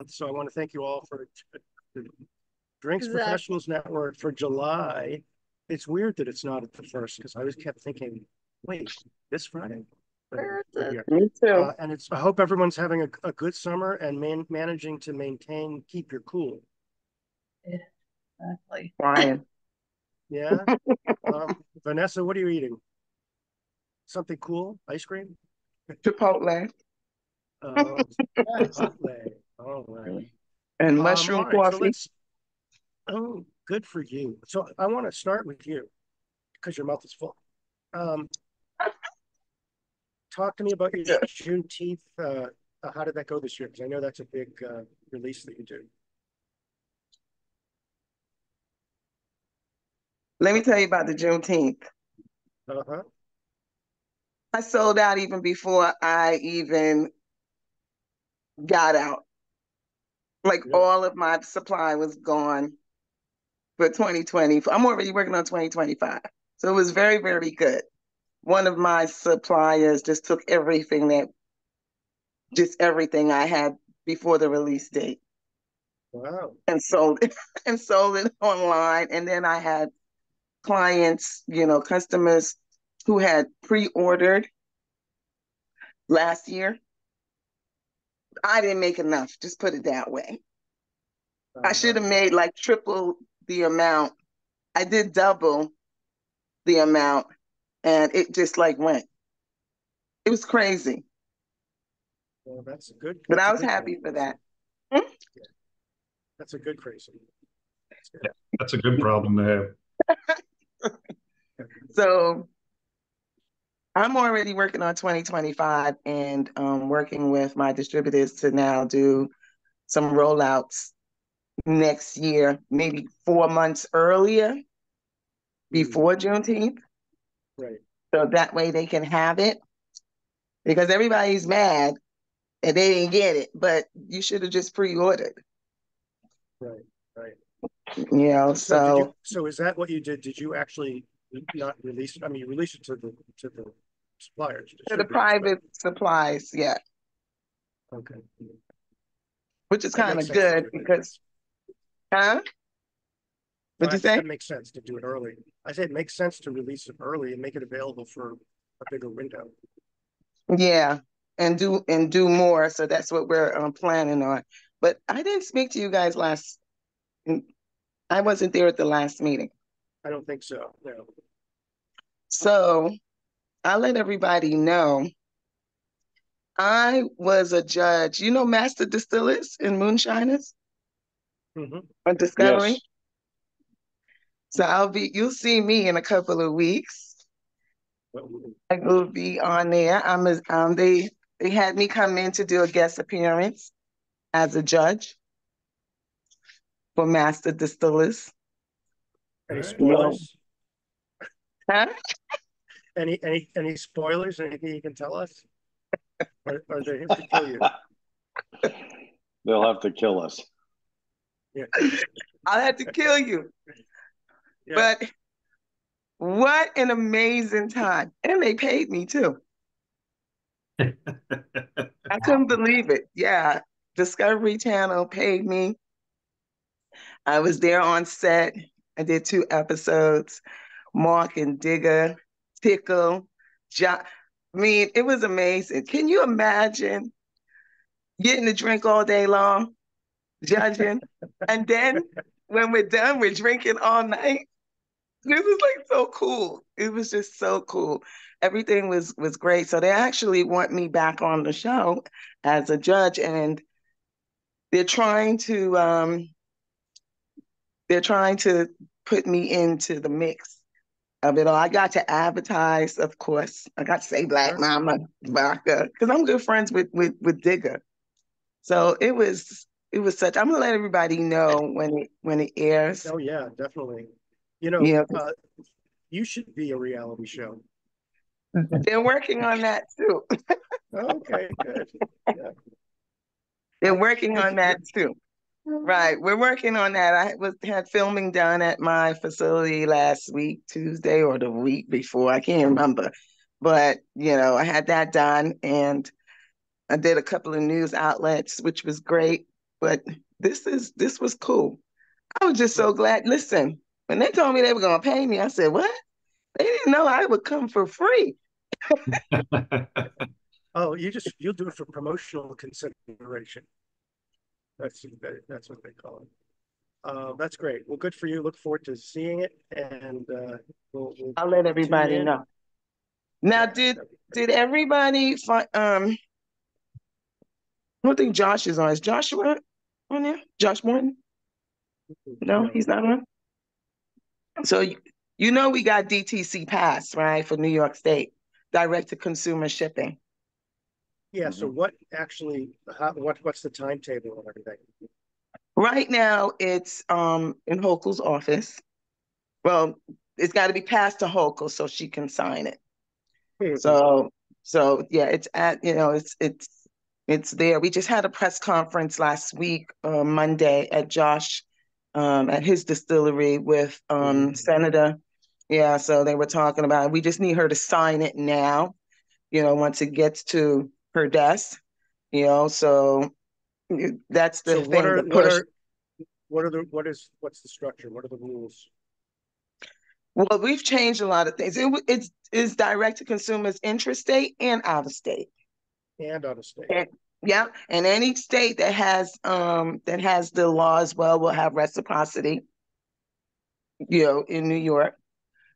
month. So I want to thank you all for the Drinks Exactly. Professionals Network for July. It's weird that it's not at the first because I always kept thinking, wait, this Friday? But Where is we're it? here. Me too. And it's, I hope everyone's having a good summer and managing to keep your cool. Yeah, exactly. Brian. Yeah. Vanessa, what are you eating? Something cool? Ice cream? Chipotle Nice. Chipotle. All right. and All mushroom right. So coffee. let's. Oh, good for you. So I want to start with you because your mouth is full. Um, Talk to me about your Yeah. Juneteenth. How did that go this year? Because I know that's a big release that you do. Let me tell you about the Juneteenth. Uh-huh. I sold out even before I even got out. Like Really? all of my supply was gone for 2020. I'm already working on 2025. So it was very, very good. One of my suppliers just took everything I had before the release date Wow. and sold it and sold it online. And then I had clients, customers who had pre-ordered last year. I didn't make enough, just put it that way. I should have made like triple the amount. I did double the amount and it just like went. It was crazy. Well, that's good. But That's I a was good kind of happy for crazy. that. Hmm? Yeah, that's a good crazy. That's good. Yeah, that's a good problem to have. So I'm already working on 2025 and working with my distributors to now do some rollouts next year, maybe 4 months earlier before Juneteenth. Right. So that way they can have it because everybody's mad and they didn't get it, but you should have just pre-ordered, Right. Right. So did you? so So is that what you did? Did you actually not release it? I mean, you released it to the suppliers, for the distributors, but private supplies, yeah, okay, which is that kind makes of sense to good do it like because, this. huh? No, What'd you say? that makes sense to do it early. I say it makes sense to release it early and make it available for a bigger window. Yeah, and do more. So that's what we're planning on. But I didn't speak to you guys last. I wasn't there at the last meeting, I don't think so. No. so I'll let everybody know. I was a judge. You know, master distillers and moonshiners Mm-hmm. on Discovery. Yes. So you'll see me in a couple of weeks. I will be on there. They had me come in to do a guest appearance as a judge for master distillers. Any You know, spoilers? huh? Any spoilers? Anything you can tell us? Or they have to kill you? They'll have to kill us. Yeah. I'll have to kill you. Yeah. But what an amazing time. And they paid me too. I couldn't believe it. Yeah. Discovery Channel paid me. I was there on set. I did 2 episodes. Mark and Digger, Tickle, John. I mean, it was amazing. Can you imagine getting to drink all day long, judging? And then when we're done, we're drinking all night. This is like so cool. It was just so cool. Everything was great. So they actually want me back on the show as a judge, and they're trying to um, they're trying to put me into the mix of it all. I got to advertise, of course. I got to say Black Sure. Mama Vodka because I'm good friends with Digger. So it was such. I'm gonna let everybody know when it airs. Oh yeah, definitely. Yeah, You should be a reality show. they're working on that too. Okay, good. Yeah. They're working Because on that too. Right. We're working on that. Had filming done at my facility last week, Tuesday or the week before. I can't remember. But, I had that done and I did a couple of news outlets, which was great. but this was cool. I was just so glad. Listen, when they told me they were gonna pay me, I said, "What?" They didn't know I would come for free. Oh, you'll do it for promotional consideration. That's what they call it. That's great. Well, good for you. Look forward to seeing it, and we'll I'll let tune everybody in. know. Now, Yeah, did everybody find I don't think Josh is on. Is Joshua on there? Josh Morton? No, no. he's not on. So you know we got DTC Pass, right, for New York State, direct to consumer shipping. Yeah. So what actually? What's the timetable and everything? Right now, it's in Hochul's office. Well, it's got to be passed to Hochul so she can sign it. So yeah, it's at it's there. We just had a press conference last week, Monday, at Josh, at his distillery with Senator. Yeah, so they were talking about it. We just need her to sign it now, once it gets to her desk, so that's the So thing, the push. What's the structure? What are the rules? Well, we've changed a lot of things. It's direct to consumers intrastate and out of state. And out of state. And, yeah, and any state that has the law as well will have reciprocity, in New York.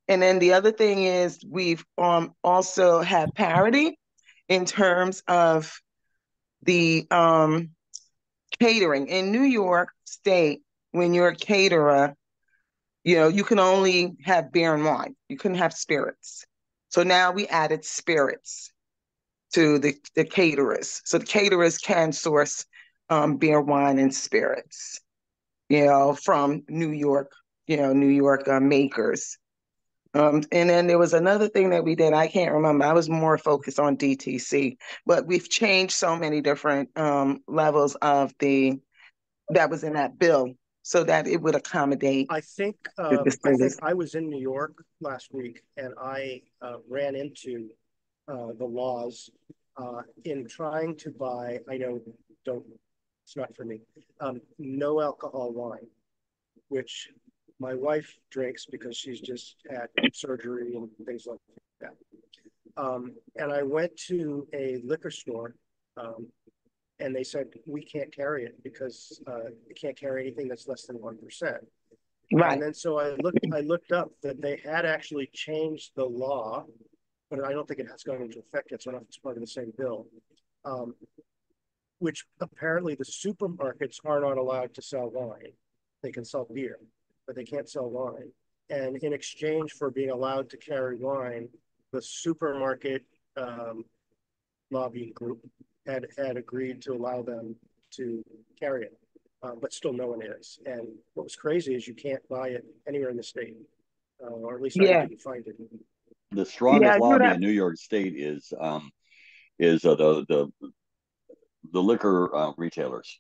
And then the other thing is we've also had parity in terms of the catering. In New York State, when you're a caterer, you can only have beer and wine. You couldn't have spirits. So now we added spirits to the caterers. So the caterers can source beer, wine, and spirits, from New York, New York makers. And then there was another thing that we did. I can't remember. I was more focused on DTC, but we've changed so many different levels of that was in that bill so that it would accommodate I think the standards. I was in New York last week, and I ran into the laws in trying to buy. I know, don't. It's not for me. No alcohol wine, which my wife drinks because she's just had surgery and things like that. And I went to a liquor store, and they said we can't carry it because you can't carry anything that's less than 1%. Right. And then so I looked up that they had actually changed the law, but I don't think it has gone into effect yet. So I don't know if it's part of the same bill. Which apparently the supermarkets are not allowed to sell wine. They can sell beer, but they can't sell wine. And in exchange for being allowed to carry wine, the supermarket lobbying group had agreed to allow them to carry it, but still no one is. And what was crazy is you can't buy it anywhere in the state, or at least I Yeah. didn't find it. The strongest Yeah, lobby in New York State is the liquor retailers.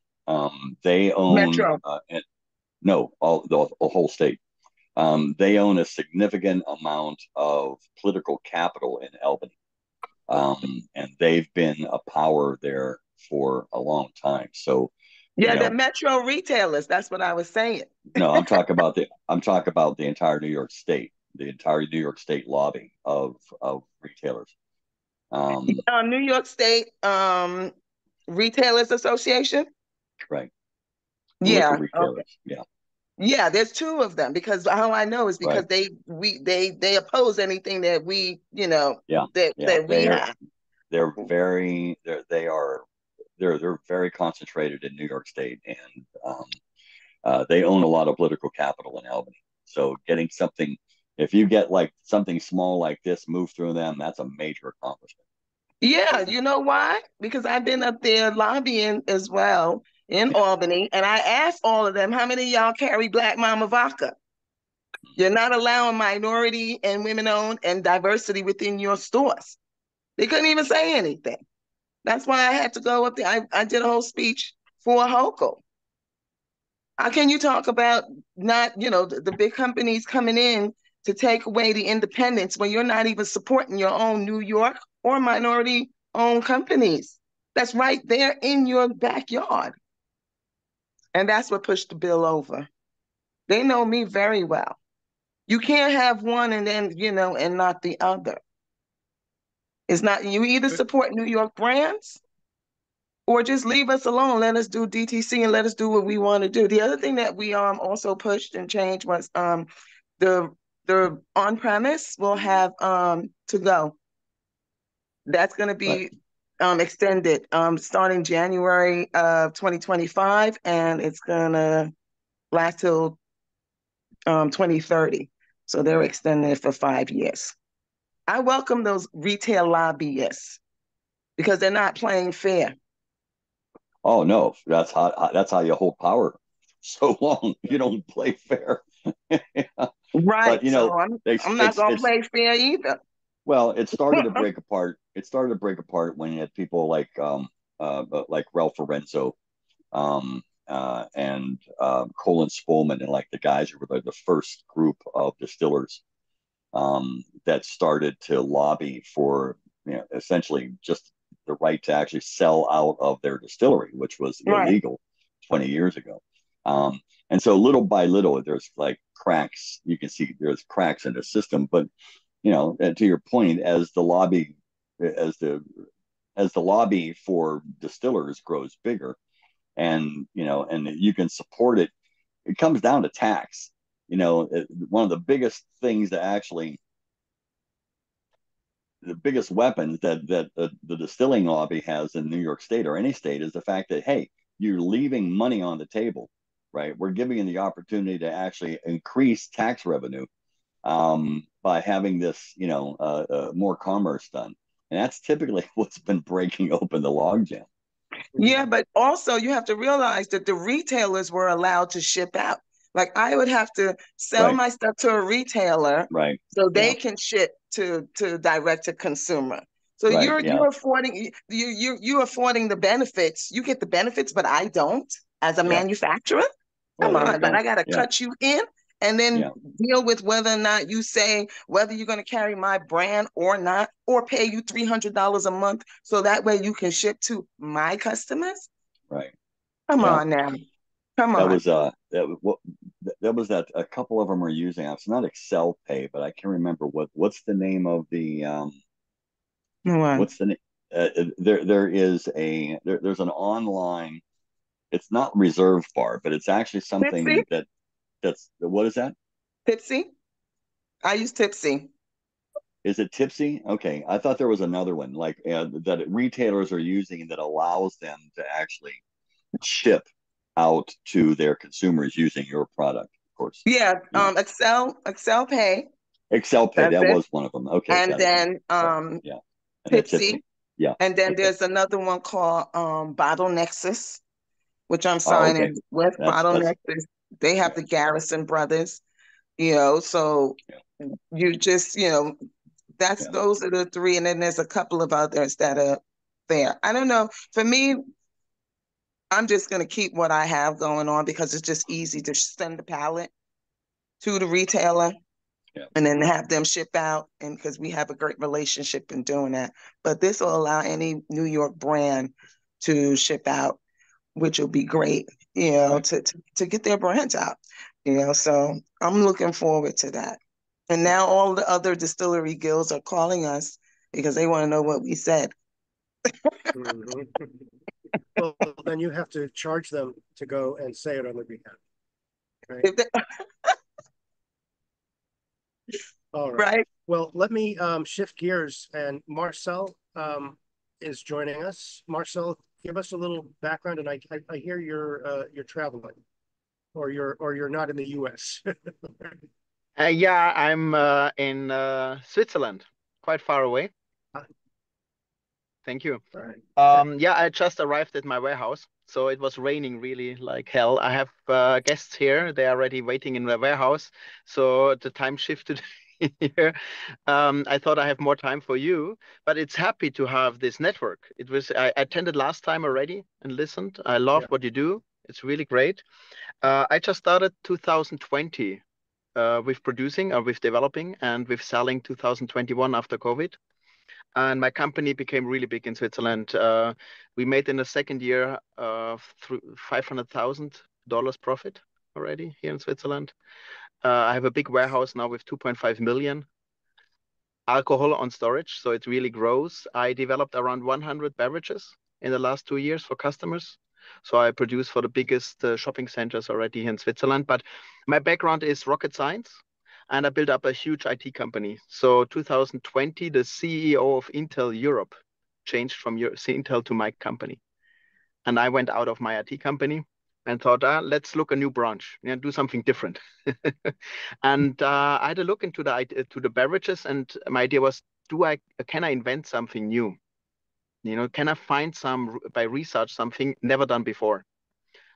They own Metro. no, the whole state. They own a significant amount of political capital in Albany, and they've been a power there for a long time. So, Yeah, the Metro retailers. That's what I was saying. no, I'm talking about the entire New York State, the entire New York State lobby of retailers. New York State Retailers Association. Right. Liquor Yeah. retailers. Okay. Yeah. Yeah, there's two of them because how I know is because Right. they oppose anything that we Yeah. that we have. They're very they're very concentrated in New York State, and they own a lot of political capital in Albany. So getting something, if you get like something small like this moved through them, that's a major accomplishment. Yeah, you know why? Because I've been up there lobbying as well in Albany, and I asked all of them, how many of y'all carry Black Mama vodka? You're not allowing minority and women-owned and diversity within your stores. They couldn't even say anything. That's why I had to go up there. I did a whole speech for Hochul. How can you talk about not, the big companies coming in to take away the independence when you're not even supporting your own New York or minority owned companies? That's right there in your backyard. And that's what pushed the bill over. They know me very well. You can't have one and then, and not the other. It's not, you either support New York brands or just leave us alone. Let us do DTC and let us do what we want to do. The other thing that we also pushed and changed was the on-premise will have to go. That's going to be extended starting January of 2025, and it's going to last till 2030. So they're extending it for 5 years. I welcome those retail lobbyists because they're not playing fair. Oh no, that's how you hold power so long. You don't play fair. Right. But So I'm not gonna play fair either. Well, it started to break apart. It started to break apart when you had people like Ralph Lorenzo and Colin Spolman and like the guys who were the first group of distillers that started to lobby for essentially just the right to actually sell out of their distillery, which was illegal 20 years ago. And so little by little, there's like cracks. You can see there's cracks in the system. But to your point, as the lobby for distillers grows bigger, and you can support it, it comes down to tax. One of the biggest things that actually the biggest weapons that the distilling lobby has in New York State or any state is the fact that, hey, you're leaving money on the table, right? We're giving you the opportunity to actually increase tax revenue by having this, more commerce done. And that's typically what's been breaking open the logjam. Yeah, but also you have to realize that the retailers were allowed to ship out. Like I would have to sell my stuff to a retailer, so they can ship to direct to consumer. So you're affording you're affording the benefits. You get the benefits, but I don't as a manufacturer. Come on, but I gotta cut you in and then deal with whether or not you say whether you're going to carry my brand or not, or pay you $300 a month so that way you can ship to my customers. Right. Come on now. Come on. That was that a couple of them are using. It's not Excel Pay, but I can't remember what's the name of the what's the name? There's an online. It's not Reserve Bar, but it's actually something Tipsy? that's what is that? Tipsy? I use Tipsy. Is it Tipsy? Okay, I thought there was another one like that retailers are using that allows them to actually ship out to their consumers using your product, of course. Yeah, Excel Pay. Excel Pay, that was one of them. Okay. And then and Tipsy. Yeah. And then there's another one called Bottle Nexus, which I'm signing with. Bottle Nexus. They have the Garrison brothers, so you just, those are the three. And then there's a couple of others that are there. I don't know. For me, I'm just going to keep what I have going on because it's just easy to send the pallet to the retailer and then have them ship out. And because we have a great relationship in doing that. But this will allow any New York brand to ship out, which will be great, to get their brands out, so I'm looking forward to that. And now all the other distillery guilds are calling us because they want to know what we said. Well, then you have to charge them to go and say it on their behalf. Right? All right. Well, let me shift gears, and Marcel is joining us. Marcel, give us a little background, and I hear you're traveling, or you're not in the U.S. Yeah, I'm in Switzerland, quite far away. Thank you. Yeah, I just arrived at my warehouse, so it was raining really like hell. I have guests here; they are already waiting in the warehouse, so the time shifted here. I thought I have more time for you, but it's happy to have this network. I attended last time already and listened. I love what you do. It's really great. I just started 2020 with producing or with developing and with selling 2021 after COVID. And my company became really big in Switzerland. We made in the second year 500,000 profit already here in Switzerland. I have a big warehouse now with 2.5 million alcohol on storage, so it really grows. I developed around 100 beverages in the last 2 years for customers. So I produce for the biggest shopping centers already here in Switzerland. But my background is rocket science, and I built up a huge IT company. So 2020, the CEO of Intel Europe changed from Intel to my company. And I went out of my IT company and thought, let's look a new branch, do something different. And I had a look into the beverages, and my idea was, can I invent something new? Can I find by research something never done before?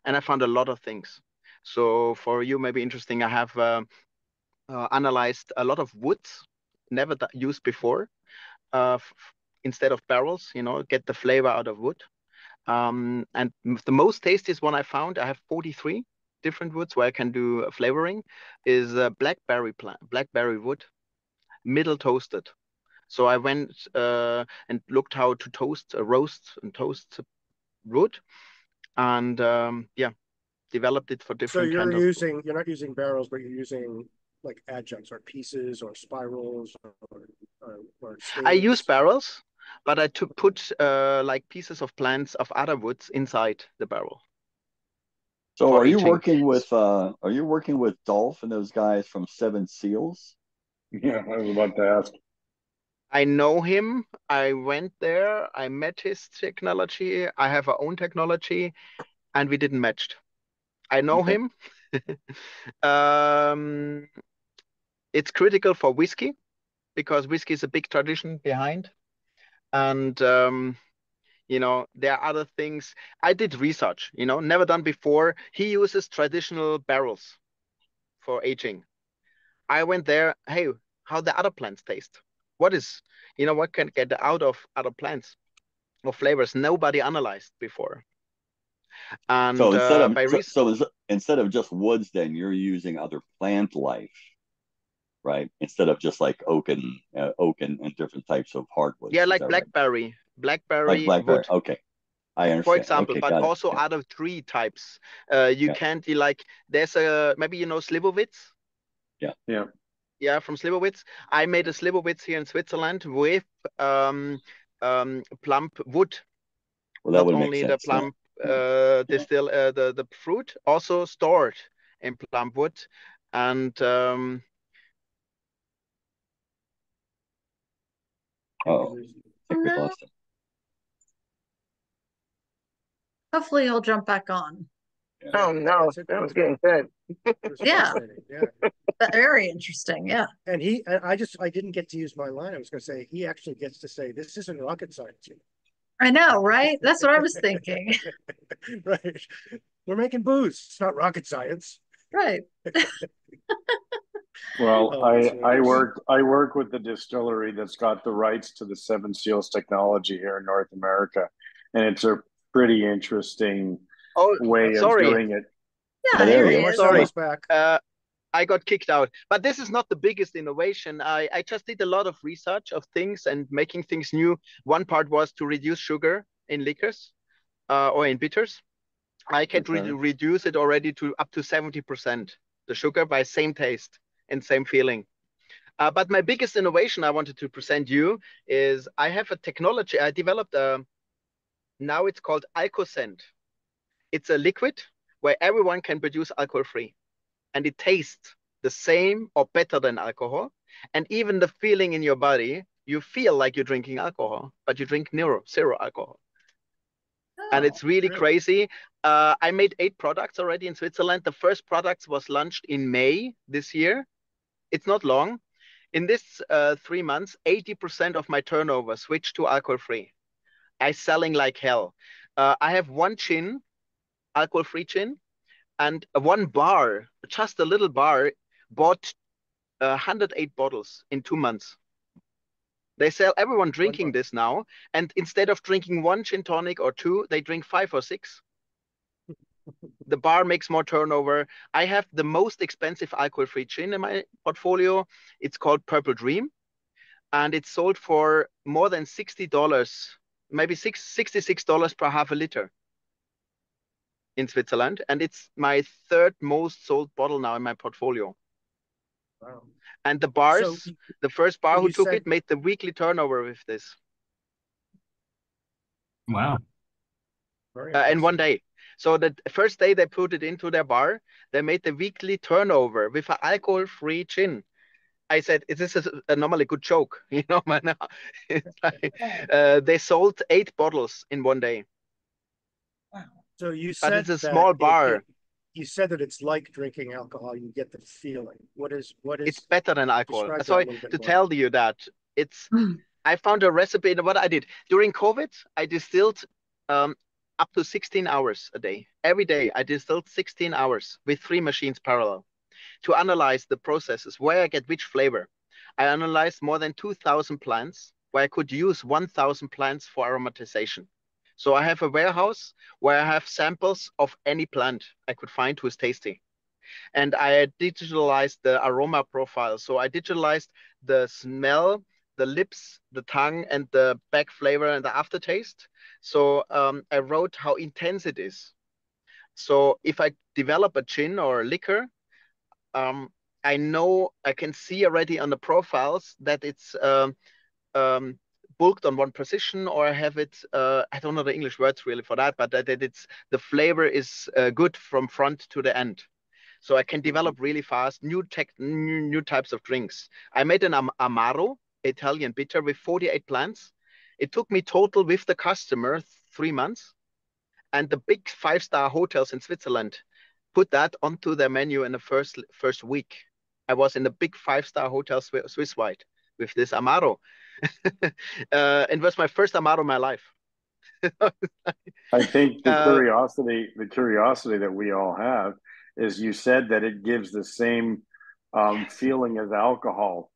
And I found a lot of things. So for you, maybe interesting, I have analyzed a lot of woods never used before, instead of barrels, get the flavor out of wood. And the most tastiest one I found, I have 43 different woods where I can do flavoring, is blackberry wood, middle toasted. So I went and looked how to roast and toast wood, and developed it for So different you're kinds of. you're not using barrels, but you're using like adjuncts or pieces or spirals or I use staves. barrels, but I put like pieces of plants of other woods inside the barrel So for are you aging. working with Dolph and those guys from Seven Seals? Yeah, I was about to ask. I know him. I went there. I met his technology. I have our own technology, and we didn't match. I know Okay. him. um, it's critical for whiskey because whiskey is a big tradition behind, and there are other things. I did research, never done before. He uses traditional barrels for aging. I went there. Hey, how the other plants taste? What can get out of other plants or flavors nobody analyzed before? And So instead of by research, instead of just woods, then you're using other plant life, right? Instead of just like oak and different types of hardwoods. yeah, Is like that right? Like blackberry blackberry. wood, Okay, I for understand. example, Okay, but got it. also Yeah, other tree types. You yeah, can't there's maybe Slivovitz. yeah. Yeah. Yeah, from Slivovitz. I made a Slivovitz here in Switzerland with um, plump wood, Well, that not would make only the sense. Yeah, plump yeah. distill the fruit, also stored in plump wood. And Oh, I Oh think we no. lost him. Hopefully he'll jump back on. Yeah. Oh no, It's, that was it's, getting good. it's Yeah. fascinating. Yeah. Very interesting. Yeah. And I didn't get to use my line. I was going to say, he actually gets to say, this isn't rocket science. I know, right? That's what I was thinking. Right. We're making booze. It's not rocket science. Right. Well, Oh, that's hilarious. I work with the distillery that's got the rights to the Seven Seals technology here in North America, and it's a pretty interesting oh, way of sorry, doing it. Oh, Yeah, there here he he is. is. Marcel sorry. is back. I got kicked out. But this is not the biggest innovation. I just did a lot of research of things and making things new. One part was to reduce sugar in liquors or in bitters. I can Okay. reduce it already to up to 70%, the sugar, by same taste and same feeling. But my biggest innovation I wanted to present you is I have a technology I developed. Now it's called Alcosend. It's a liquid where everyone can produce alcohol free, and it tastes the same or better than alcohol. And even the feeling in your body, you feel like you're drinking alcohol, but you drink zero alcohol. And Oh, it's really Really? crazy. I made 8 products already in Switzerland. The first product was launched in May this year. It's not long. In this 3 months, 80% of my turnover switched to alcohol free. I selling like hell. I have one gin, alcohol free gin, and one bar, just a little bar, bought 108 bottles in 2 months. They sell everyone One drinking bar. this now, and instead of drinking one gin tonic or two, they drink 5 or 6. The bar makes more turnover. I have the most expensive alcohol-free gin in my portfolio. It's called Purple Dream, and it's sold for more than $60, maybe $66 per half a liter. in Switzerland, and it's my third most sold bottle now in my portfolio. Wow. And the So, bars, the first bar so who you took said, it made the weekly turnover with this Wow. very in one impressive. day. So the first day they put it into their bar, they made the weekly turnover with an alcohol-free gin. I said, this is a normally good joke, you know, man. It's like, they sold 8 bottles in one day, So you but said it's a that small bar. you said that it's like drinking alcohol. You get the feeling. What It's is, better than alcohol. describe that a So little bit to more. tell you that it's, I found a recipe. And what I did during COVID, I distilled um, up to 16 hours a day. Every day, I distilled 16 hours with 3 machines parallel to analyze the processes, where I get which flavor. I analyzed more than 2,000 plants, where I could use 1,000 plants for aromatization. So I have a warehouse where I have samples of any plant I could find who is tasty. And I digitalized the aroma profile. So I digitalized the smell, the lips, the tongue, and the back flavor and the aftertaste. So I wrote how intense it is. So if I develop a gin or a liquor, um, I know I can see already on the profiles that it's um, bulked on one position, or I have it. I don't know the English words really for that, but that it's the flavor is good from front to the end. So I can develop really fast new types of drinks. I made an Amaro Italian bitter with 48 plants. It took me total with the customer 3 months, and the big 5-star hotels in Switzerland put that onto their menu in the first week. I was in the big 5-star hotel Swiss wide with this Amaro. It was my first Amaro in my life. I think uh, the curiosity that we all have is you said that it gives the same feeling as alcohol.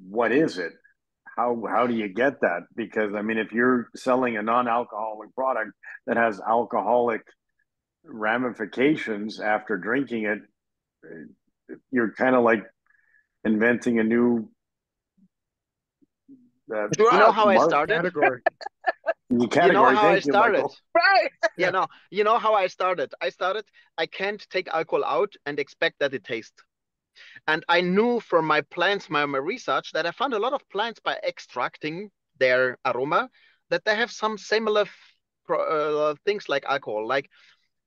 What is it? How do you get that? Because I mean, if you're selling a non-alcoholic product that has alcoholic ramifications after drinking it, you're kind of like inventing a new you know Drug. how I mark started? Category. You know category. how I Thank you, started? Michael. Right. Yeah, no, you know how I started? I can't take alcohol out and expect that it tastes. And I knew from my plants, my research, that I found a lot of plants by extracting their aroma, that they have some similar things like alcohol. Like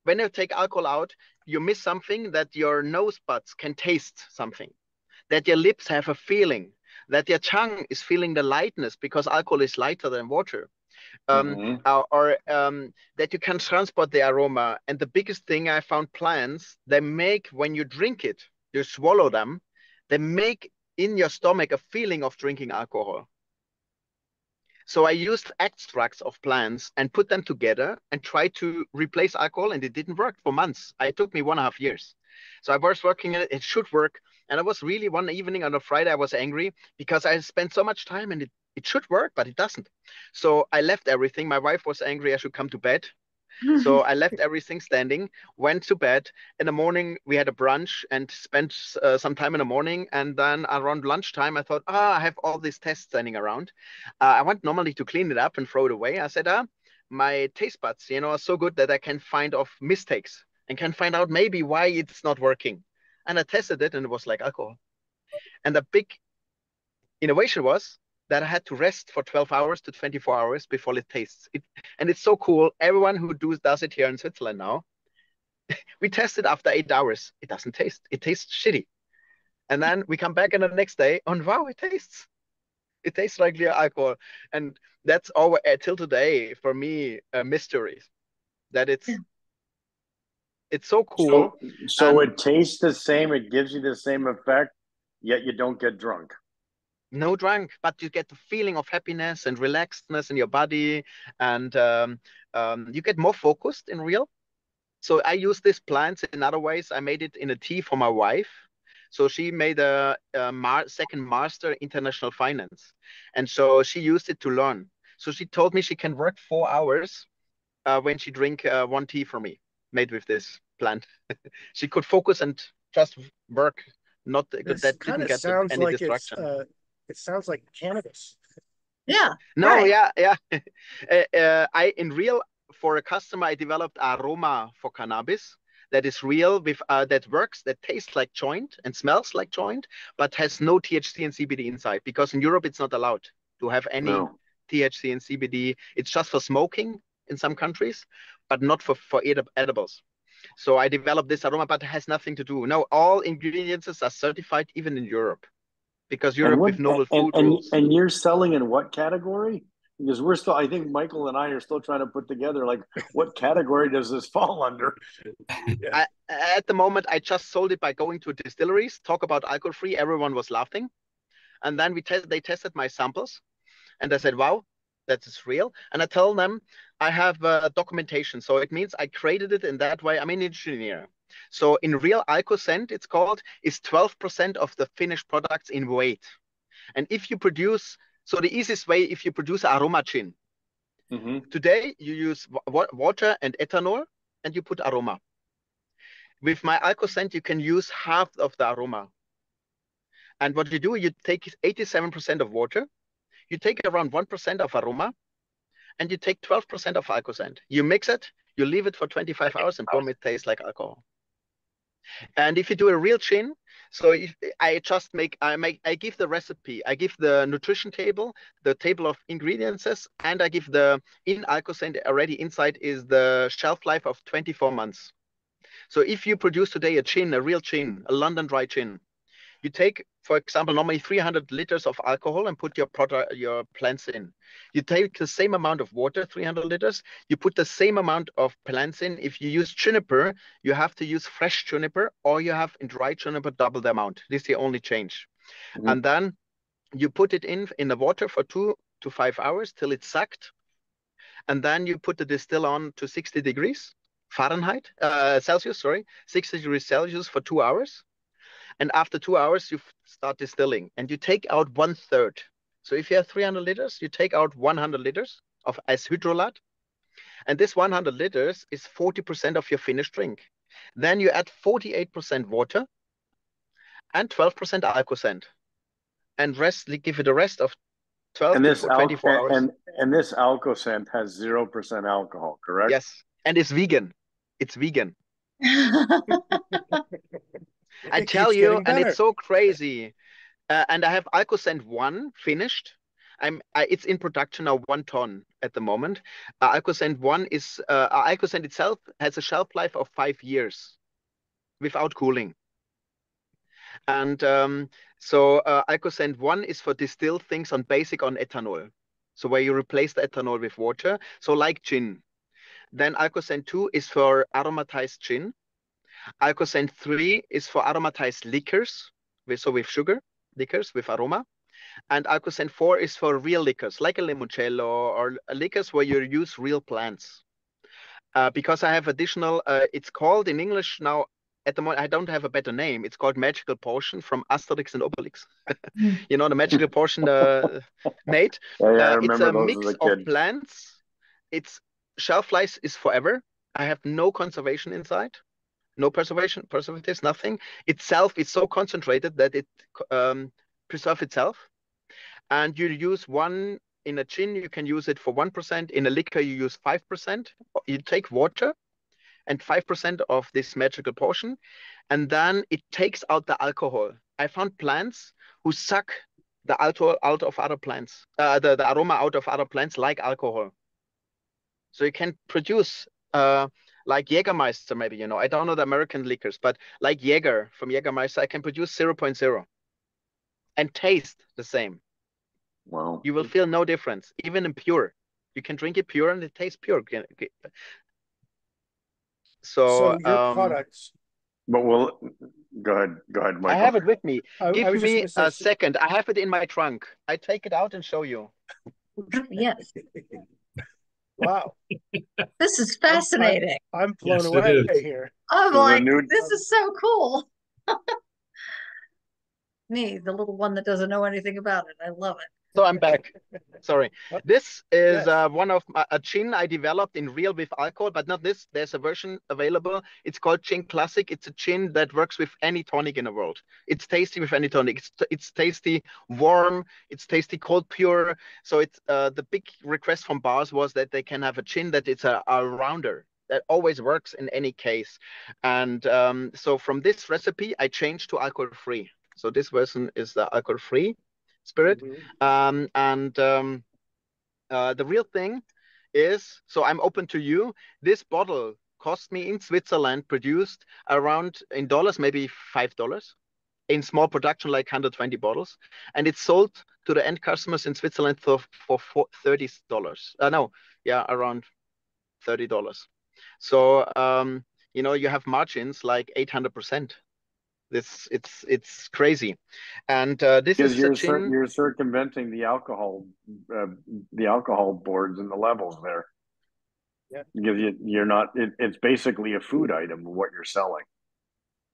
when you take alcohol out, you miss something, that your nose buds can taste something, that your lips have a feeling, that your tongue is feeling the lightness because alcohol is lighter than water. Mm-hmm. Or that you can transport the aroma. And the biggest thing I found, plants, they make, when you drink it, you swallow them, they make in your stomach a feeling of drinking alcohol. So I used extracts of plants and put them together and tried to replace alcohol, and it didn't work for months. It took me 1.5 years. So I was working on it. It should work. And I was really, one evening on a Friday, I was angry because I spent so much time, and it should work, but it doesn't. So I left everything. My wife was angry I should come to bed. So I left everything standing, went to bed. In the morning, we had a brunch and spent some time in the morning. And then around lunchtime, I thought, I have all these tests standing around. I want normally to clean it up and throw it away. I said, my taste buds, are so good that I can find off mistakes and can find out maybe why it's not working. And I tested it, and it was like alcohol. And the big innovation was that I had to rest for 12 hours to 24 hours before it tastes. And it's so cool. Everyone who does it here in Switzerland now, we test it after 8 hours. It doesn't taste. It tastes shitty. And then we come back in the next day, and wow, it tastes. It tastes like clear alcohol. And that's all till today for me a mystery, that it's so cool. So And it tastes the same. It gives you the same effect, yet you don't get drunk. no drunk, but you get the feeling of happiness and relaxedness in your body, and you get more focused in real. So I use these plants in other ways. I made it in a tea for my wife. So she made a second master international finance, and so she used it to learn. So she told me she can work 4 hours when she drink one tea for me, made with this plant. She could focus and just work. Not This that kind didn't of get sounds any like distraction. it sounds like cannabis. Yeah, No, right. yeah, yeah. I in real, for a customer, I developed aroma for cannabis that is real, with that works, that tastes like joint and smells like joint, but has no THC and CBD inside, because in Europe it's not allowed to have any No. THC and CBD. It's just for smoking in some countries, but not for edibles. So I developed this aroma, but it has nothing to do. No, all ingredients are certified even in Europe, because And Europe what with novel and food and rules. and you're selling in what category? Because we're still, I think Michael and I are still trying to put together like what category does this fall under? At the moment, I just sold it by going to distilleries, talk about alcohol free. Everyone was laughing, and then they tested my samples, and I said, "Wow, that is real." And I tell them I have documentation, so it means I created it in that way. I'm an engineer, so in real Alcocent, it's called, is 12% of the finished products in weight. And if you produce, so the easiest way, if you produce aroma gin, today you use water and ethanol, and you put aroma. With my Alcocent, you can use half of the aroma. And what you do, you take 87% of water, you take around 1% of aroma, and you take 12% of Alcocent. You mix it, you leave it for 25 hours, and boom, it tastes like alcohol. And if you do a real gin, so if I just I give the recipe, I give the nutrition table, the table of ingredients, and I give in Alcocent already inside is the shelf life of 24 months. So if you produce today a gin, a real gin, a London dry gin, you take, for example, normally 300 liters of alcohol and put your plants in. You take the same amount of water, 300 liters. You put the same amount of plants in. If you use juniper, you have to use fresh juniper, or you have in dry juniper double the amount. This is the only change. And then you put it in the water for 2 to 5 hours till it's sucked. And then you put the distill on to 60 degrees Fahrenheit, Celsius, sorry, 60 degrees Celsius for 2 hours. And after 2 hours, you start distilling, and you take out 1/3. So if you have 300 liters, you take out 100 liters as hydrolat. And this 100 liters is 40% of your finished drink. Then you add 48% water and 12% Alcocent, and give it a rest of 12 And to this 24 hours. and this Alcocent has 0% alcohol, correct? Yes, and it's vegan. It's vegan. I tell you, and it's so crazy. And I have Alcocent 1 finished. It's in production now, 1 ton at the moment. Alcocent 1 is Alcocent itself has a shelf life of 5 years without cooling. And so Alcocent 1 is for distilled things on ethanol. So where you replace the ethanol with water, so like gin. Then Alcocent 2 is for aromatized gin. Alcocent 3 is for aromatized liquors, with sugar, liquors with aroma. And Alcocent 4 is for real liquors, like a limoncello or liquors where you use real plants. Because I have additional, it's called in English now, at the moment, I don't have a better name. It's called Magical Potion from Asterix and Obelix. You know, the Magical Potion made. Yeah, I It's remember a those as mix a of kid. plants. Its shelf life is forever. I have no conservation inside. No preservatives, nothing. Itself is so concentrated that it preserves itself. And you use one in a gin, you can use it for 1%. In a liquor, you use 5%. You take water and 5% of this magical potion, and then it takes out the alcohol. I found plants who suck the alcohol out of other plants, the aroma out of other plants like alcohol. So you can produce like Jägermeister, maybe, you know, I don't know the American liquors, but like Jäger from Jägermeister, I can produce 0.0 and taste the same. Wow. You will feel no difference, even in pure. You can drink it pure and it tastes pure. So So your products, But we'll go ahead, I Michael. have it with me. I Give was just me going to a say, second. I have it in my trunk. I take it out and show you. Yes, wow, this is I'm fascinating. blown Yes, it away is. here. I'm This is a like, new this is so cool. Me, the little one that doesn't know anything about it. I love it. So I'm back. Sorry. Oh, This is yes. one of a gin I developed in real with alcohol, but not this. There's a version available. It's called Gin Classic. It's a gin that works with any tonic in the world. It's tasty with any tonic. It's tasty warm. It's tasty cold pure. So it's the big request from bars was that they can have a gin that it's a rounder that always works in any case. And so from this recipe, I changed to alcohol free. So this version is the alcohol free spirit. Mhm. And the real thing is, so I'm open to you. This bottle cost me in Switzerland, produced around in dollars, maybe $5 in small production, like 120 bottles. And it's sold to the end customers in Switzerland for $30. No, yeah, around $30. So, you have margins like 800%. It's crazy. And this Because is a gin. you're circumventing uh, the alcohol boards and the levels there. Yeah. Because you're not. It's basically a food item what you're selling.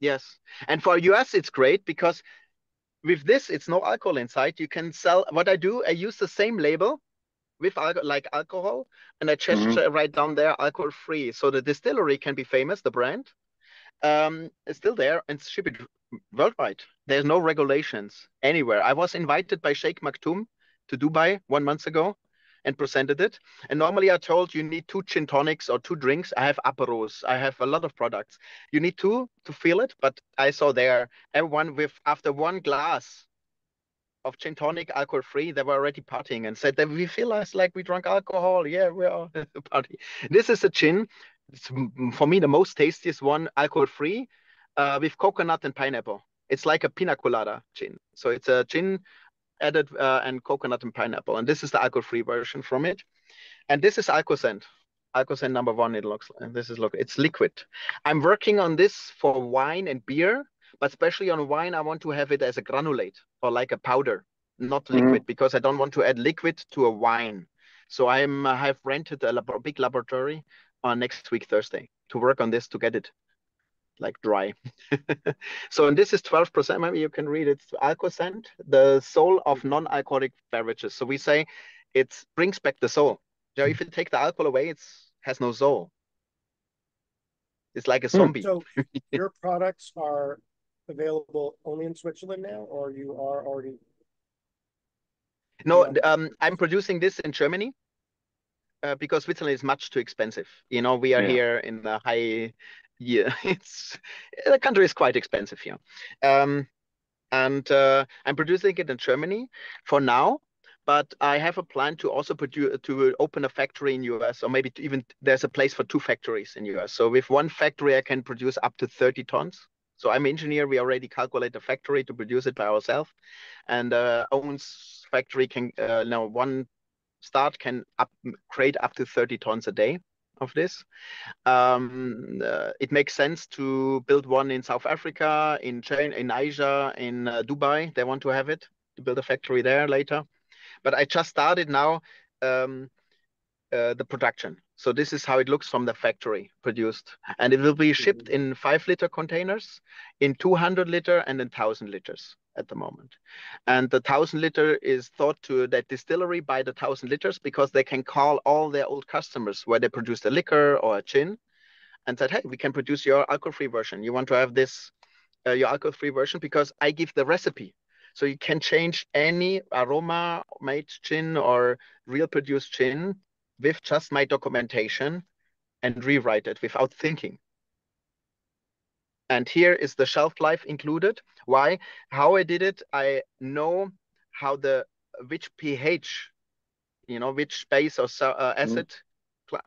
Yes. And for US, it's great because with this, it's no alcohol inside. You can sell what I do. I use the same label with like alcohol, and I just Hmm. write down there alcohol free. So the distillery can be famous, the brand is still there and ship it worldwide. There's no regulations anywhere. I was invited by Sheikh Maktoum to Dubai 1 month ago and presented it. And normally I told you need 2 gin tonics or 2 drinks. I have aperos. I have a lot of products. You need two to feel it. But I saw there everyone with after 1 glass of gin tonic, alcohol free, they were already partying and said that we feel like we drank alcohol. Yeah, we are party. This is a gin. It's for me the most tastiest one, alcohol free, with coconut and pineapple. It's like a pina colada gin. So it's a gin added and coconut and pineapple. And this is the alcohol free version from it. And this is Alcocent. Alcocent number one, it looks like. This is it's liquid. I'm working on this for wine and beer, but especially on wine, I want to have it as a granulate or like a powder, not Hmm. liquid, because I don't want to add liquid to a wine. So I have rented a big laboratory on next week, Thursday, to work on this to get it like dry. So, and this is 12%. Maybe you can read it. Alcocent, the soul of Mhm. non-alcoholic beverages. So we say it brings back the soul. If you take the alcohol away, it has no soul. It's like a Hmm. zombie. So your products are available only in Switzerland now, or you are already No, beyond? I'm producing this in Germany because Switzerland is much too expensive. We are Yeah. here in the high. Yeah, the country is quite expensive here. Um, and I'm producing it in Germany for now. But I have a plan to also open a factory in US, or maybe even there's a place for 2 factories in US. So with one factory, I can produce up to 30 tons. So I'm an engineer. We already calculate a factory to produce it by ourselves, and owns factory can now one start can create up to 30 tons a day of this. It makes sense to build one in South Africa, in China, in Asia, in Dubai. They want to have it to build a factory there later. But I just started now um, the production. So this is how it looks from the factory produced, and it will be shipped Mhm. in 5 liter containers, in 200 liter, and in 1,000 liters at the moment. And the 1,000 liter is thought to that distillery buy the 1,000 liters because they can call all their old customers where they produced a liquor or a gin and said, hey, we can produce your alcohol-free version. You want to have this, your alcohol-free version because I give the recipe. So you can change any aroma made gin or real produced gin with just my documentation and rewrite it without thinking. And here is the shelf life included. Why? How I did it, I know how which pH, which base or Hmm. acid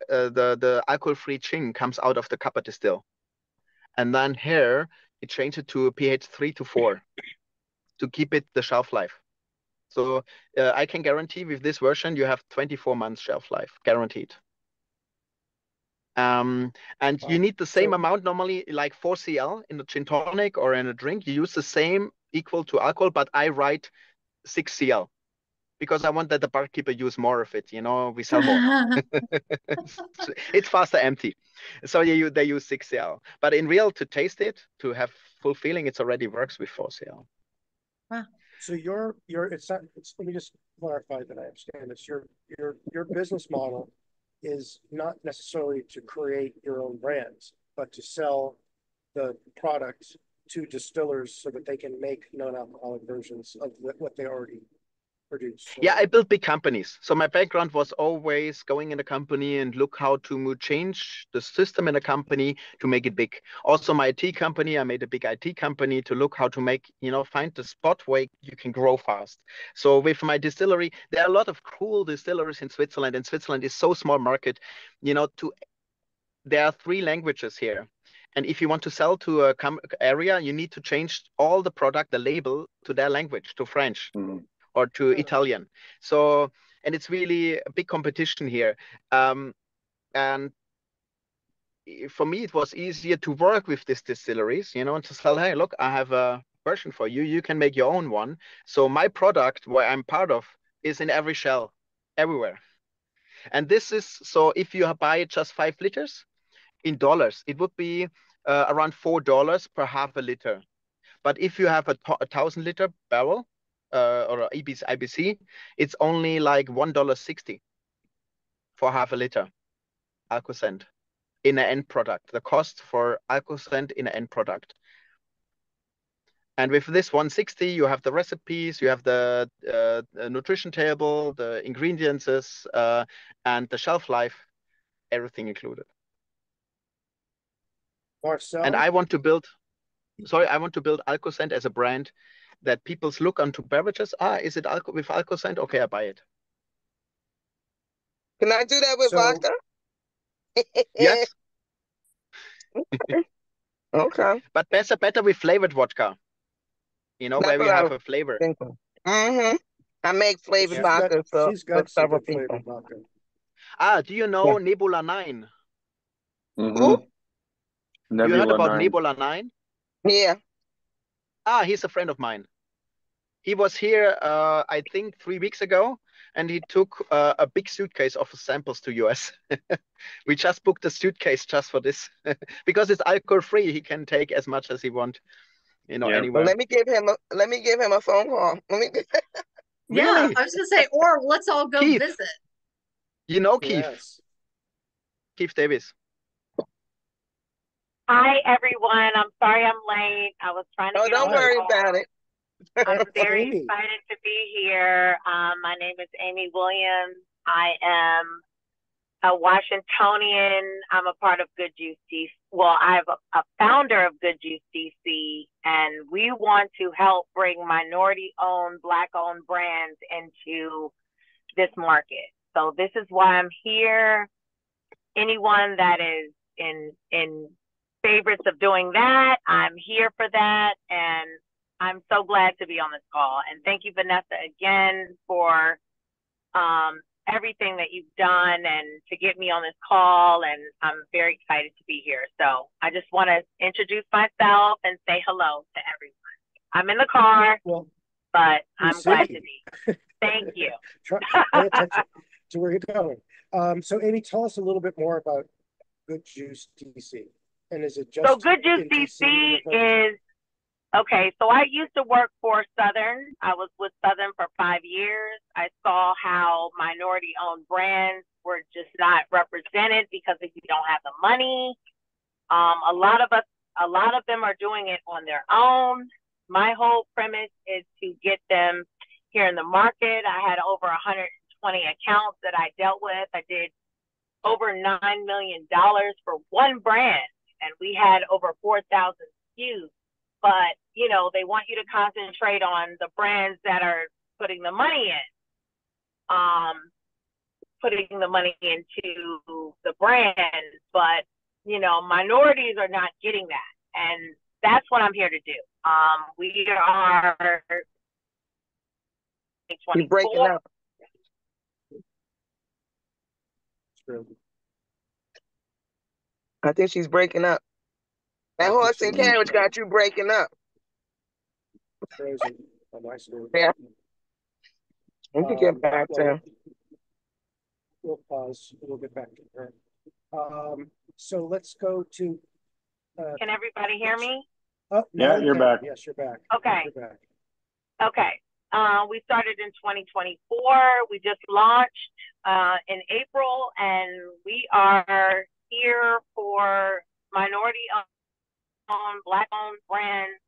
the alcohol-free gin comes out of the cuppa distill. And then here it changed it to a pH 3 to 4 to keep it the shelf life. So I can guarantee with this version you have 24 months shelf life guaranteed. And you Wow. need the same So amount normally, like 4 cl in a gin tonic or in a drink. You use the same equal to alcohol, but I write 6 cl because I want that the barkeeper use more of it. We sell more. It's faster empty. So they use 6 cl. But in real, to taste it, to have full feeling, it already works with 4 cl. so your it's not it's let me just clarify that I understand this. Your business model is not necessarily to create your own brands, but to sell the product to distillers so that they can make non-alcoholic versions of what they already produce. Yeah, I built big companies. So my background was always going in a company and look how to change the system in a company to make it big. Also, my IT company, I made a big IT company to look how to make, find the spot where you can grow fast. So with my distillery, there are a lot of cool distilleries in Switzerland, and Switzerland is so small market, there are 3 languages here. And if you want to sell to a area, you need to change all the product, the label to their language, to French. Or to Italian. So, and it's really a big competition here. And for me, it was easier to work with these distilleries, and to sell, hey, look, I have a version for you. You can make your own one. So my product, where I'm part of, is in every shell, everywhere. And this is, so if you buy just 5 liters in dollars, it would be around $4 per half a liter. But if you have a 1,000-liter barrel, or IBC, it's only like $1.60 for half a liter Alcocent in an end product. The cost for Alcocent in an end product. And with this 160, you have the recipes, you have the nutrition table, the ingredients, and the shelf life, everything included. Marcel? And I want to build Alcocent as a brand that people look onto beverages. Is it with Alcocent? Okay, I buy it. Can I do that with vodka? Yes. Okay. But better with flavored vodka. Where we have a flavor. Mm-hmm. I make flavored vodka for several people. Do you know Nebula 9? Who? You heard about Nebula 9? Yeah. He's a friend of mine. He was here, I think 3 weeks ago, and he took a big suitcase of samples to US. We just booked a suitcase just for this because it's alcohol free. He can take as much as he wants, anywhere. Well, let me give him a phone call. Really? Yeah, I was gonna say, or let's all go Keith. visit. Keith. Yes. Keith Davis. Hi, everyone. I'm sorry I'm late. I was trying to get don't worry about it. I'm very excited to be here. My name is Amy Williams. I am a Washingtonian. I'm a part of Good Juice DC. Well, I'm a founder of Good Juice DC, and we want to help bring minority-owned, Black-owned brands into this market. So this is why I'm here. Anyone that is in favorites of doing that, I'm here for that, and I'm so glad to be on this call. And thank you, Vanessa, again for everything that you've done and to get me on this call. And I'm very excited to be here. So I just want to introduce myself and say hello to everyone. I'm in the car, but I'm glad to be. Thank you. Pay attention to where you're going. So Amy, tell us a little bit more about Good Juice DC. And is it just so Good Juice DC is okay? So I used to work for Southern. I was with Southern for 5 years. I saw how minority-owned brands were just not represented because if you don't have the money, a lot of them are doing it on their own. My whole premise is to get them here in the market. I had over 120 accounts that I dealt with. I did over $9 million for one brand, and we had over 4,000 SKUs. But, they want you to concentrate on the brands that are putting the money in, putting the money into the brand. But, minorities are not getting that. And that's what I'm here to do. We are You're breaking up. I think she's breaking up. That horse and carriage got you breaking up. Frozen on my screen. Yeah. We can get back to. We'll pause. We'll get back to her. So let's go to. Can everybody hear me? Oh, yeah, you're back. Yes, you're back. Okay. You're back. Okay. We started in 2024. We just launched in April, and we are here for minority-owned, Black-owned brands,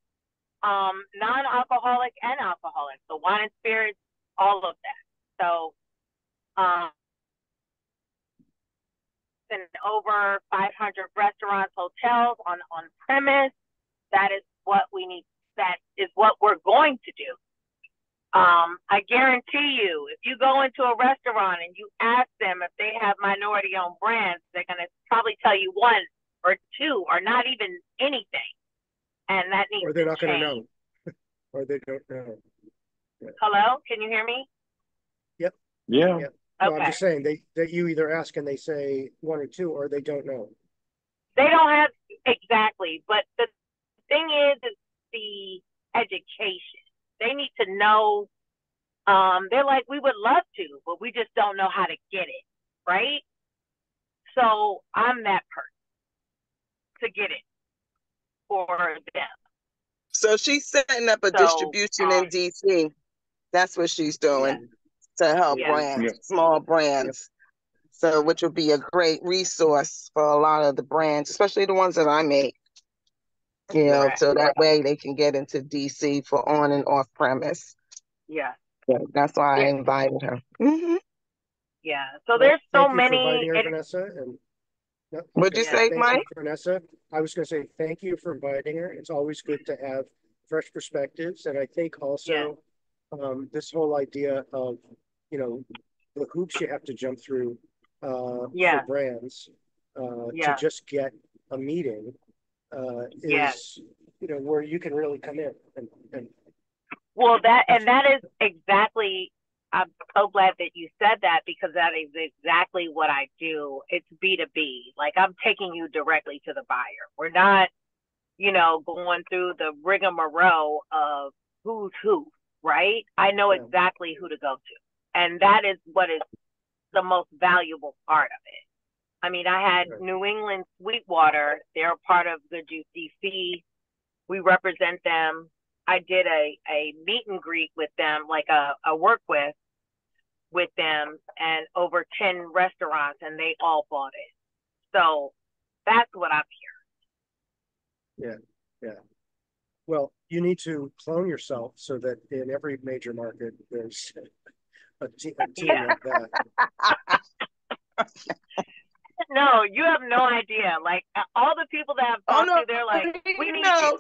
non-alcoholic and alcoholic. So wine and spirits, all of that. So in over 500 restaurants, hotels on premise. That is what we need. That is what we're going to do. I guarantee you, if you go into a restaurant and you ask them if they have minority-owned brands, they're going to probably tell you one or two, or not even anything. And that needs to change. Or they're not going to know. Or they don't know. Yeah. Hello? Can you hear me? Yep. Yeah. Yep. No, okay. I'm just saying that you either ask and they say one or two, or they don't know. They don't have, exactly. But the thing is the education. They need to know. They're like, we would love to, but we just don't know how to get it, right? So I'm that person to get it for them. So she's setting up a distribution in DC. That's what she's doing to help brands, small brands. So, which would be a great resource for a lot of the brands, especially the ones that I make. You know, so that way they can get into DC for on and off premise. Yeah. So that's why I invited her. Mm-hmm. Yeah. So there's so many. Vanessa. What'd you say, Mike? You, Vanessa. I was going to say thank you for inviting her. It's always good to have fresh perspectives, and I think also this whole idea of the hoops you have to jump through for brands to just get a meeting is where you can really come in and well, that is exactly. I'm so glad that you said that, because that is exactly what I do. It's B2B. Like, I'm taking you directly to the buyer. We're not, going through the rigmarole of who's who, right? I know exactly who to go to. And that is what is the most valuable part of it. I mean, I had New England Sweetwater. They're part of the GCC. We represent them. I did a meet and greet with them, like a work with them, and over 10 restaurants, and they all bought it. So that's what I'm hearing. Yeah. Well, you need to clone yourself so that in every major market there's a team like that. No, you have no idea. Like, all the people that I've talked to, they're like, we need you.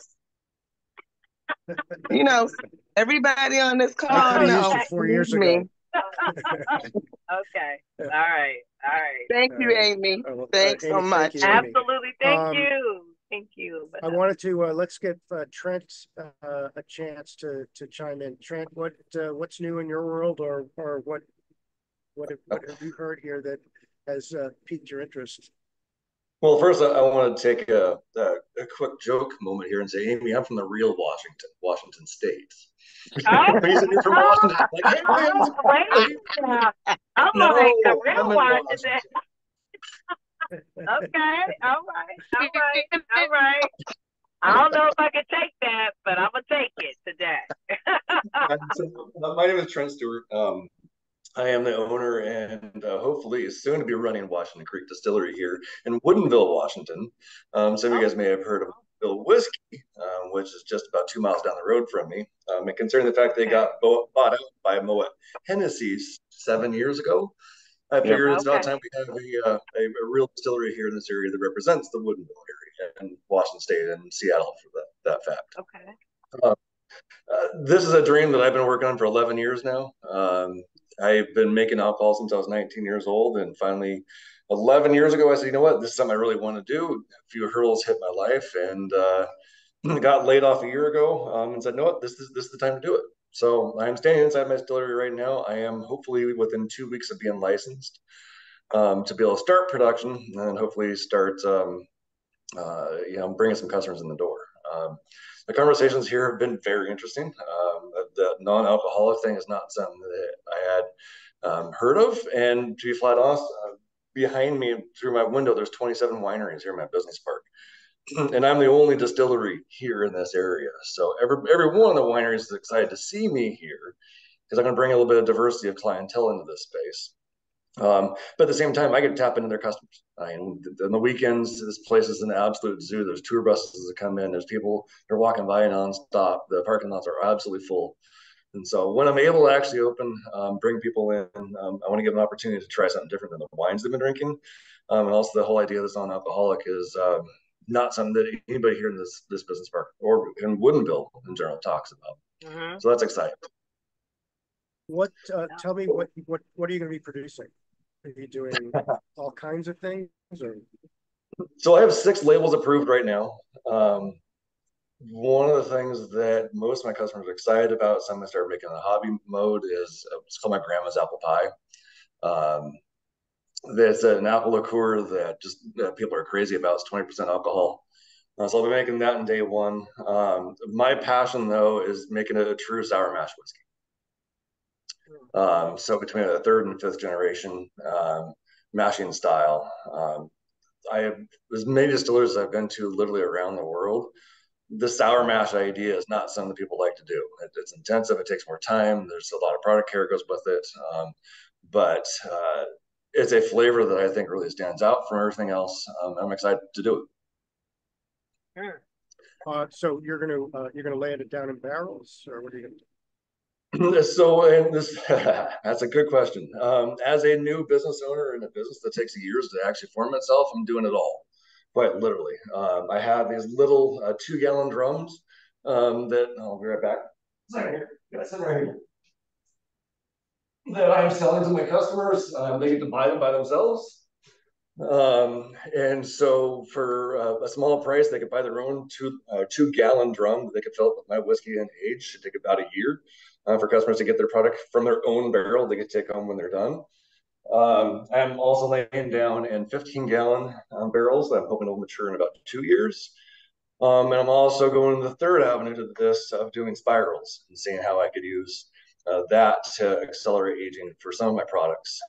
Everybody on this call knows. 4 years ago. Okay. All right. Thank you, Amy. Thanks so much. Absolutely. Thank you. Thank you. I wanted to let's give Trent a chance to chime in. Trent, what's new in your world, or what have you heard here that has piqued your interest? Well, first, I want to take a quick joke moment here and say, Amy, I'm from the real Washington State. You're from Washington. Like, hey, I'm like, the real Washington. Okay, all right. I don't know if I can take that, but I'm gonna take it today. My name is Trent Stewart. I am the owner and hopefully soon to be running Washington Creek Distillery here in Woodinville, Washington. Some of you guys may have heard of Woodinville Whiskey, which is just about 2 miles down the road from me. And considering the fact they got bought out by Moet Hennessy 7 years ago, I figured it's about time we have a real distillery here in this area that represents the Woodinville area and Washington State and Seattle for that fact. Okay. This is a dream that I've been working on for 11 years now. I've been making alcohol since I was 19 years old, and finally 11 years ago I said, you know what, this is something I really want to do. A few hurdles hit my life, and got laid off a year ago, and said, you know what, this is the time to do it. So I'm standing inside my distillery right now. I am hopefully within 2 weeks of being licensed to be able to start production, and hopefully start bringing some customers in the door. The conversations here have been very interesting. The non-alcoholic thing is not something that I had heard of. And to be flat honest, behind me through my window, there's 27 wineries here in my business park. and I'm the only distillery here in this area. So every one of the wineries is excited to see me here because I'm going to bring a little bit of diversity of clientele into this space. But at the same time, I get to tap into their customers. On the weekends, this place is an absolute zoo. There's tour buses that come in. There's people, they're walking by nonstop. The parking lots are absolutely full. And so when I'm able to actually open, bring people in, I want to give them an opportunity to try something different than the wines they've been drinking. And also the whole idea of this non-alcoholic is not something that anybody here in this business park or in Woodinville in general talks about. Mm-hmm. So that's exciting. What? Tell me what are you going to be producing? Are you doing all kinds of things, or? So I have 6 labels approved right now. One of the things that most of my customers are excited about, so I'm going to start making a hobby mode, is it's called my grandma's apple pie. That's an apple liqueur that just people are crazy about. It's 20% alcohol. So I'll be making that in day one. My passion, though, is making it a true sour mash whiskey. So between a 3rd and 5th generation mashing style. As many distillers as I've been to literally around the world, the sour mash idea is not something that people like to do. It's intensive. It takes more time. There's a lot of product care goes with it. But it's a flavor that I think really stands out from everything else. I'm excited to do it. Sure. So you're gonna lay it down in barrels, or what are you gonna do? So, and this that's a good question. As a new business owner in a business that takes years to actually form itself, I'm doing it all, quite literally. I have these little 2-gallon drums that I'll be right back. Right here. That's right here. That I'm selling to my customers. They get to buy them by themselves. And so for a small price, they could buy their own 2-gallon drum that they could fill up with my whiskey and age. Should take about a year for customers to get their product from their own barrel. They could take home when they're done. I'm also laying down in 15-gallon barrels that I'm hoping will mature in about 2 years. And I'm also going to the third avenue to this of doing spirals and seeing how I could use that to accelerate aging for some of my products.